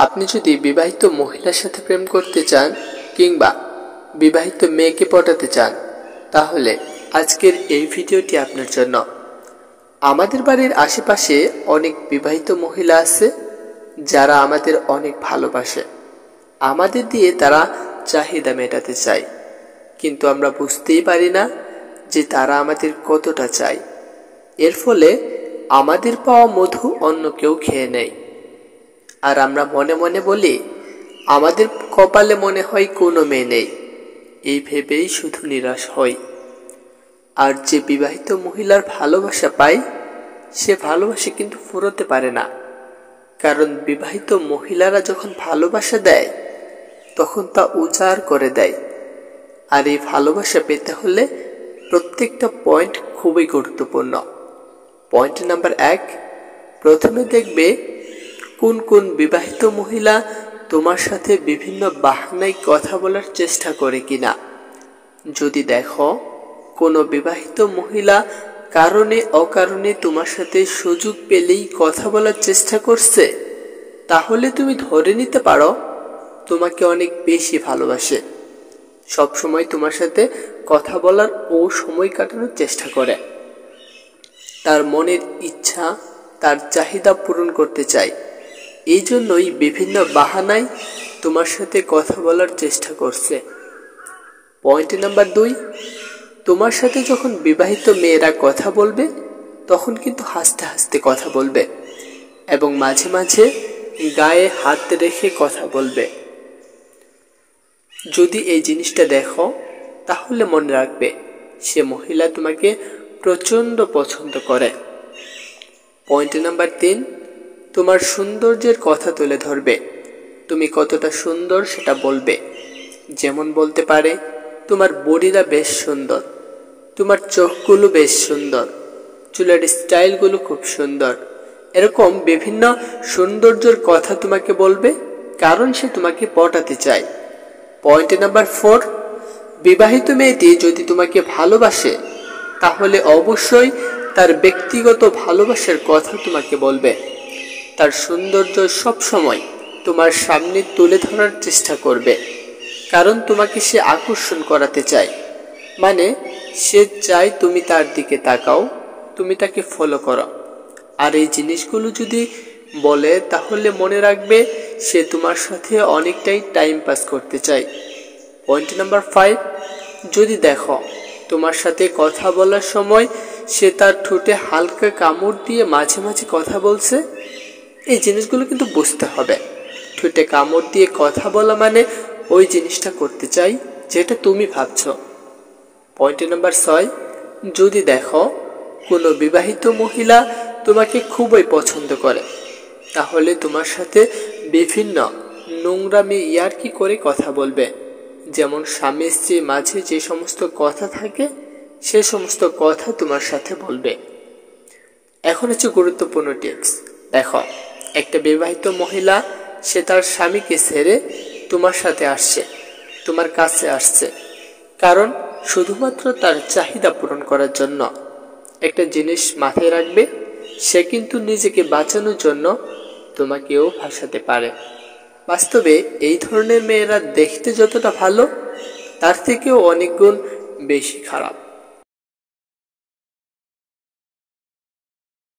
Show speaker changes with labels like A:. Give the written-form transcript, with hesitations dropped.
A: আপনি যদি বিবাহিত মহিলার সাথে প্রেম করতে চান কিংবা বিবাহিত মেয়েকে পটাতে চান, তাহলে আজকের এই ভিডিওটি আপনার জন্য। আমাদের বাড়ির আশেপাশে অনেক বিবাহিত মহিলা আছে যারা আমাদের অনেক ভালোবাসে, আমাদের দিয়ে তারা চাহিদা মেটাতে চায়, কিন্তু আমরা বুঝতেই পারি না যে তারা আমাদের কতটা চায়। এর ফলে আমাদের পাওয়া মধু অন্য কেউ খেয়ে নেয়, আর আমরা মনে মনে বলি আমাদের কপালে মনে হয় কোনো মেয়ে নেই। এই ভেবেই শুধু নিরাশ হই। আর যে বিবাহিত মহিলার ভালোবাসা পায়, সে ভালোবাসা কিন্তু ফুরোতে পারে না, কারণ বিবাহিত মহিলারা যখন ভালোবাসা দেয় তখন তা উজাড় করে দেয়। আর এই ভালোবাসা পেতে হলে প্রত্যেকটা পয়েন্ট খুবই গুরুত্বপূর্ণ। পয়েন্ট নাম্বার 1, প্রথমে দেখবে কোন কোন বিবাহিত মহিলা তোমার সাথে বিভিন্ন বাহানায় কথা বলার চেষ্টা করে কিনা। যদি দেখো কোনো বিবাহিত মহিলা কারণে অকারণে তোমার সাথে সুযোগ পেলেই কথা বলার চেষ্টা করছে, তাহলে তুমি ধরে নিতে পারো তোমাকে অনেক বেশি ভালোবাসে। সবসময় তোমার সাথে কথা বলার ও সময় কাটানোর চেষ্টা করে, তার মনের ইচ্ছা, তার চাহিদা পূরণ করতে চায়। এই জন্যই বিভিন্ন বাহানায় তোমার সাথে কথা বলার চেষ্টা করছে। পয়েন্ট নাম্বার 2, তোমার সাথে যখন বিবাহিত মেয়েরা কথা বলবে তখন কিন্তু হাসতে হাসতে কথা বলবে এবং মাঝে মাঝে গায়ে হাত রেখে কথা বলবে। যদি এই জিনিসটা দেখো তাহলে মনে রাখবে সে মহিলা তোমাকে প্রচণ্ড পছন্দ করে। পয়েন্ট নাম্বার 3, তোমার সৌন্দর্যের কথা তুলে ধরবে। তুমি কতটা সুন্দর সেটা বলবে। যেমন বলতে পারে, তোমার বডিটা বেশ সুন্দর, তোমার চোখগুলো বেশ সুন্দর, চুলের স্টাইলগুলো খুব সুন্দর। এরকম বিভিন্ন সৌন্দর্যের কথা তোমাকে বলবে, কারণ সে তোমাকে পটাতে চায়। পয়েন্ট নাম্বার 4, বিবাহিত মেয়েটি যদি তোমাকে ভালোবাসে তাহলে অবশ্যই তার ব্যক্তিগত ভালোবাসার কথা তোমাকে বলবে। তার সৌন্দর্য সবসময় তোমার সামনে তুলে ধরার চেষ্টা করবে, কারণ তোমাকে সে আকর্ষণ করাতে চায়। মানে সে চায় তুমি তার দিকে তাকাও, তুমি তাকে ফলো করো। আর এই জিনিসগুলো যদি বলে তাহলে মনে রাখবে সে তোমার সাথে অনেকটাই টাইম পাস করতে চায়। পয়েন্ট নাম্বার 5, যদি দেখো তোমার সাথে কথা বলার সময় সে তার ঠোঁটে হালকা কামড় দিয়ে মাঝে মাঝে কথা বলছে, এই জিনিসগুলো কিন্তু বুঝতে হবে। ঠোঁটে কামড় দিয়ে কথা বলা মানে ওই জিনিসটা করতে চাই যেটা তুমি ভাবছো। পয়েন্ট নাম্বার 6, যদি দেখো কোনো বিবাহিত মহিলা তোমাকে খুবই পছন্দ করে, তাহলে তোমার সাথে বিভিন্ন নোংরামি ইয়ার্কি করে কথা বলবে। যেমন স্বামী স্ত্রীর মাঝে যে সমস্ত কথা থাকে সে সমস্ত কথা তোমার সাথে বলবে। এখন হচ্ছে গুরুত্বপূর্ণ টিপস। দেখো, একটা বিবাহিত মহিলা সে তার স্বামীকে ছেড়ে তোমার সাথে আসছে, তোমার কাছে আসছে, কারণ শুধুমাত্র তার চাহিদা পূরণ করার জন্য। একটা জিনিস মাথায় রাখবে, সে কিন্তু নিজেকে বাঁচানোর জন্য তোমাকেও ফাঁসাতে পারে। বাস্তবে এই ধরনের মেয়েরা দেখতে যতটা ভালো তার থেকেও অনেক গুণ বেশি খারাপ।